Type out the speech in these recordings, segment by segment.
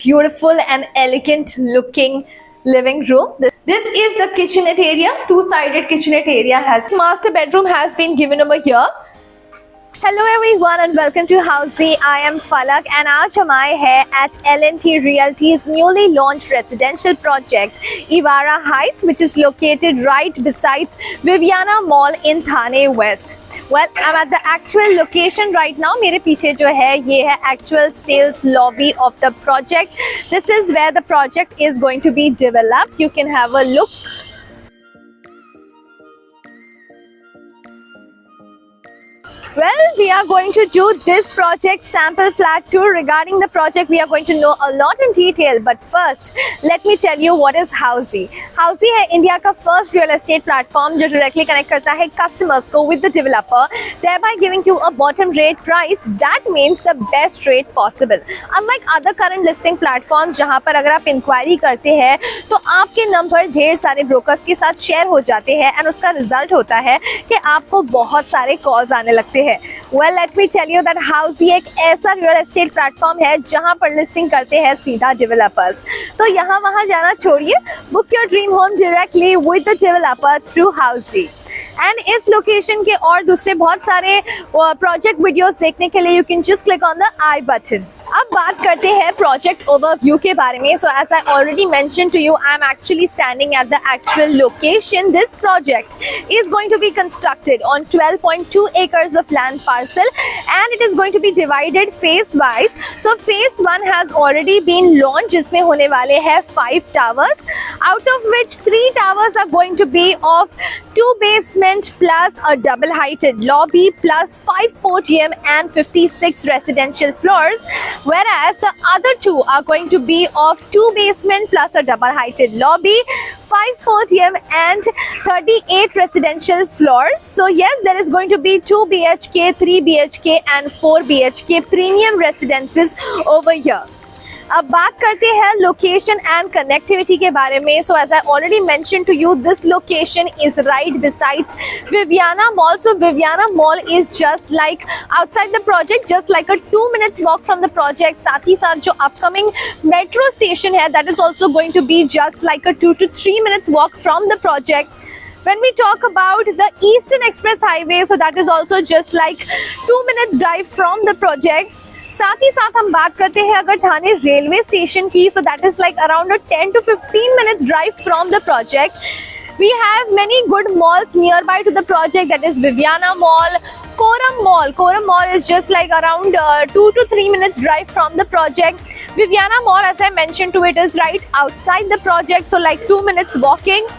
Beautiful and elegant looking living room. This is the kitchenette area. Two-sided kitchenette area has master bedroom has been given over here. Hello everyone and welcome to Housey. I am Falak and आज हम आए हैं at L&T Realty's newly launched residential project Evara Heights, which is located right besides Viviana Mall in Thane West. Well, I'm at the actual location right now. मेरे पीछे जो है ये है actual sales lobby of the project. This is where the project is going to be developed. You can have a look. Well, we are going to do this project sample flat tour. Regarding the project, we are going to know a lot in detail. But first, let me tell you what is Housey. Housey है India का first real estate platform जो directly connect करता है customers को with the developer, thereby giving you a bottom rate price. That means the best rate possible. Unlike other current listing platforms जहाँ पर अगर आप inquiry करते हैं तो आपके नंबर ढेर सारे brokers के साथ share हो जाते हैं and उसका result होता है कि आपको बहुत सारे calls आने लगते हैं. Well, let me tell you that Housey एक ऐसा रियल एस्टेट प्लेटफॉर्म है जहां पर लिस्टिंग करते हैं सीधा डेवलपर्स. तो यहाँ वहां जाना छोड़िए, book your dream home directly with the developer through Housey. And इस लोकेशन के और दूसरे बहुत सारे प्रोजेक्ट वीडियोस देखने के लिए you can just click on the I button. अब बात करते हैं प्रोजेक्ट ओवरव्यू के बारे में. So as I already mention to you, I am actually standing at the actual location. This project is going to be constructed on 12.2 acres of land parcel and it is going to be divided phase wise. So phase 1 has already been launched जिसमें होने वाले हैं 5 towers, out of which 3 towers are going to be of 2 basement plus a double heighted lobby plus 5 podium and 56 residential floors, whereas the other 2 are going to be of 2 basement plus a double heighted lobby, 5 podium and 38 residential floors. So yes, there is going to be 2 BHK, 3 BHK and 4 BHK premium residences over here. अब बात करते हैं location and connectivity के बारे में. So as I already mention to you, this location is right besides Viviana mall. So Viviana mall is just like outside the project, just like a 2 minutes walk from the project. साथ ही साथ जो upcoming metro station है that is also going to be just like a 2 to 3 minutes walk from the project. When we talk about the Eastern Express Highway, so that is also just like 2 minutes drive from the project. साथ ही साथ हम बात करते हैं अगर थाने railway station की, so that is like around 10 to 15 minutes drive from the project. We have many good malls nearby to the project, that is Viviana Mall, Coram Mall. Coram Mall is just like around 2 to 3 minutes drive from the project. Viviana Mall, as I mentioned to it, is right outside the project, so like 2 minutes walking.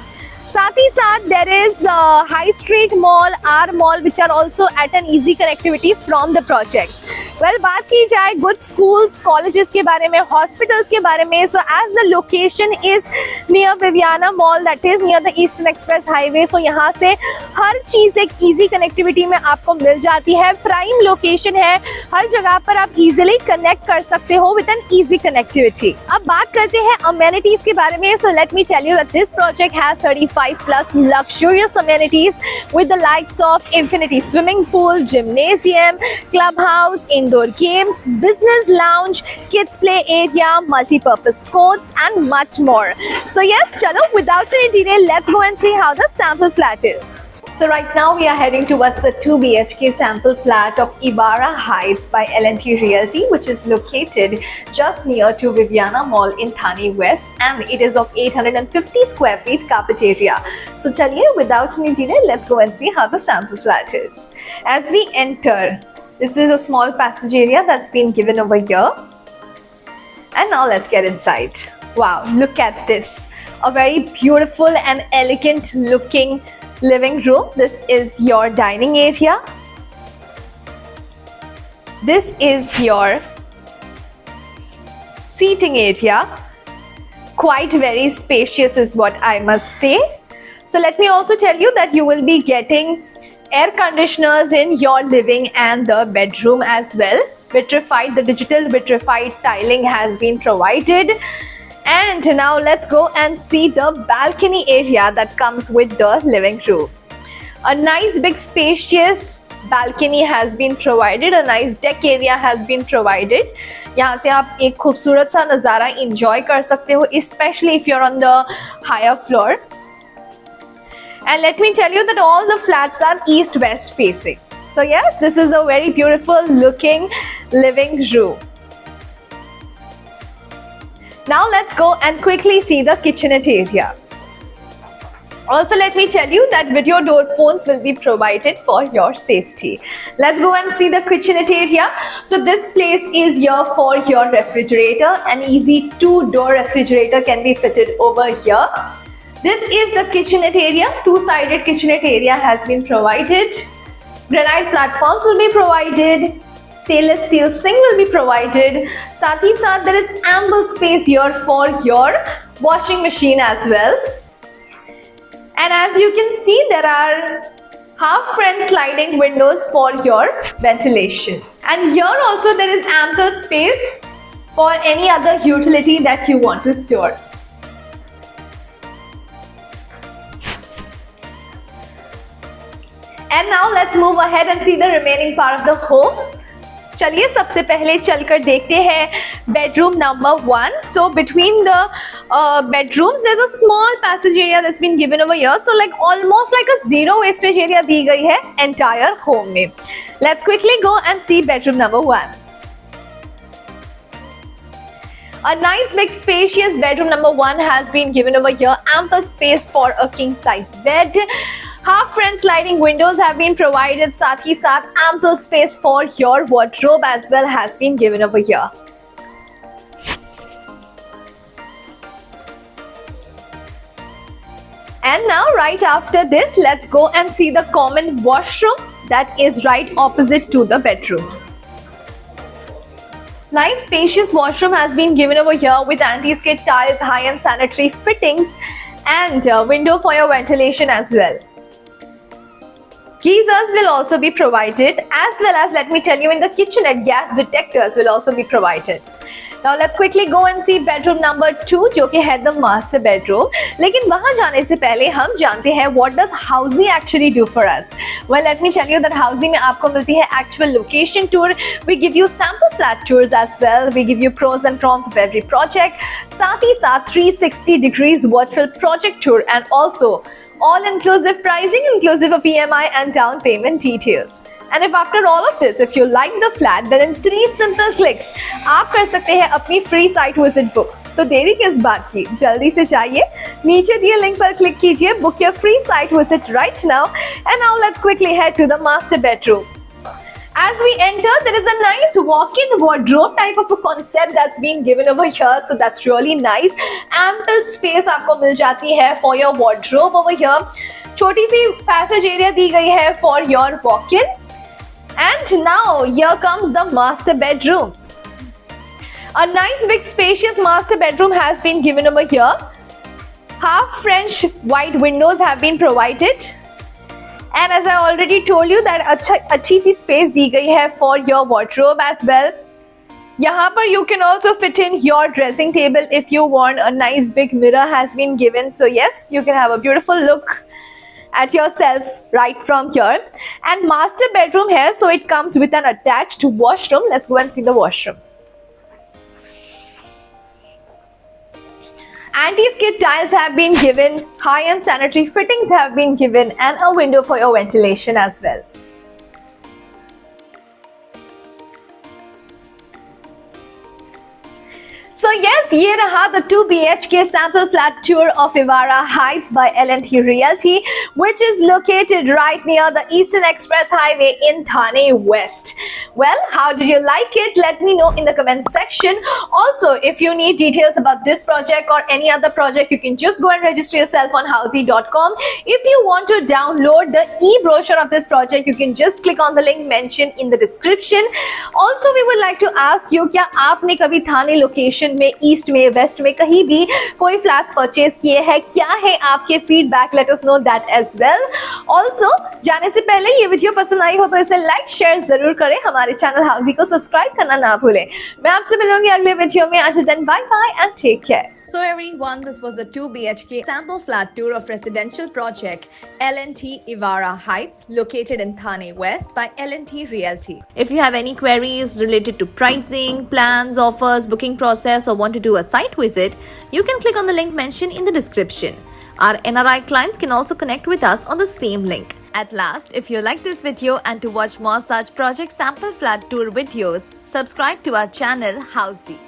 साथ ही साथ there is High Street Mall, R Mall, which are also at an easy connectivity from the project. Well, बात की जाए good schools, colleges के बारे में, hospitals के बारे में. So as the location is near Viviana Mall, that is near the Eastern Express Highway, so यहाँ से हर चीज़ एक easy connectivity में आपको मिल जाती है. Prime location है, हर जगह पर आप easily connect कर सकते हो with an easy connectivity. अब बात करते हैं amenities के बारे में. So let me tell you that this project has 35 plus luxurious amenities with the likes of infinity swimming pool, gymnasium, clubhouse, indoor games, business lounge, kids play area, multi-purpose courts and much more. So yes, chalo, without any delay, let's go and see how the sample flat is. So right now we are heading towards the 2 BHK sample flat of Evara Heights by L&T Realty, which is located just near to Viviana Mall in Thane West, and it is of 850 square feet carpet area. So chaliye, without any delay, let's go and see how the sample flat is. As we enter, this is a small passage area that's been given over here. And now let's get inside. Wow, look at this. A very beautiful and elegant looking living room. This is your dining area. This is your seating area. Quite very spacious is what I must say. So let me also tell you that you will be getting air conditioners in your living and the bedroom as well. Vitrified, the digital vitrified tiling has been provided. And now let's go and see the balcony area that comes with the living room. A nice big spacious balcony has been provided, a nice deck area has been provided. यहाँ से आप एक खूबसूरत सा नज़ारा enjoy कर सकते हो, especially if you're on the higher floor. And let me tell you that all the flats are east-west facing. So yes, this is a very beautiful looking living room. Now let's go and quickly see the kitchenette area. Also, let me tell you that video door phones will be provided for your safety. Let's go and see the kitchenette area. So this place is here for your refrigerator. An easy 2-door refrigerator can be fitted over here. This is the kitchenette area. 2-sided kitchenette area has been provided. Granite platforms will be provided. Stainless steel sink will be provided. साथ ही साथ there is ample space here for your washing machine as well. And as you can see, there are half French sliding windows for your ventilation. And here also there is ample space for any other utility that you want to store. And now let's move ahead and see the remaining part of the home. चलिए सबसे पहले चलकर देखते हैं bedroom number 1. So between the bedrooms there's a small passage area that's been given over here. So like almost like a zero wastage area दी गई है entire home में. Let's quickly go and see bedroom number 1. A nice big spacious bedroom number 1 has been given over here. Ample space for a king size bed. Half French sliding windows have been provided. साथ ही साथ ample space for your wardrobe as well has been given over here. And now right after this, let's go and see the common washroom that is right opposite to the bedroom. Nice spacious washroom has been given over here with anti-skid tiles, high-end sanitary fittings and a window for your ventilation as well. Geysers will also be provided, as well as, let me tell you, in the kitchenette gas detectors will also be provided. Now let's quickly go and see bedroom number 2, जो कि है the master bedroom. लेकिन वहाँ जाने से पहले हम जानते हैं what does Housey actually do for us. Well, let me tell you that Housey में आपको मिलती है actual location tour. We give you sample flat tours as well. We give you pros and cons of every project. साथ ही साथ 360 degrees virtual project tour and also all-inclusive pricing inclusive of EMI and down payment details. And if after all of this, if you like the flat, then in 3 simple clicks, आप कर सकते हैं अपनी free site visit book. तो देरी किस बात की? जल्दी से जाइए, नीचे दिए लिंक पर क्लिक कीजिए, book your free site visit right now. And now let's quickly head to the master bedroom. As we enter, there is a nice walk-in wardrobe type of a concept that's been given over here, so that's really nice. Ample space आपको मिल जाती है for your wardrobe over here. छोटी सी passage area दी गई है for your walk-in. And now here comes the master bedroom. A nice big spacious master bedroom has been given over here. Half French wide windows have been provided. And as I already told you that अच्छी सी space दी गई है for your wardrobe as well. यहाँ पर you can also fit in your dressing table if you want. A nice big mirror has been given. So yes, you can have a beautiful look at yourself right from here. And master bedroom here, so it comes with an attached washroom. Let's go and see the washroom. Anti-skid tiles have been given, high-end sanitary fittings have been given, and a window for your ventilation as well. So yes, ये रहा the 2 BHK sample flat tour of Evara Heights by L&T Realty, which is located right near the Eastern Express Highway in Thane West. Well, how did you like it? Let me know in the comment section. Also, if you need details about this project or any other project, you can just go and register yourself on housey.com. If you want to download the e-brochure of this project, you can just click on the link mentioned in the description. Also, we would like to ask you, क्या आपने कभी थाने location में, east में, waste में कहीं भी कोई flats purchase किए हैं? क्या है आपके feedback? Let us know that as well. Also जाने से पहले ये वीडियो पसंद आई हो तो इसे लाइक शेयर जरूर करें. हमारे चैनल हाउसी को सब्सक्राइब करना ना भूलें. मैं आपसे मिलूंगी अगले वीडियो में. Until then bye bye and take care. So everyone, this was a 2 BHK sample flat tour of residential project L&T Ivara Heights located in Thane West by L&T Realty. If you have any queries related to pricing, plans, offers, booking process or want to do a site visit, you can click on the link mentioned in the description. Our NRI clients can also connect with us on the same link. At last, if you like this video and to watch more such project sample flat tour videos, subscribe to our channel Housey.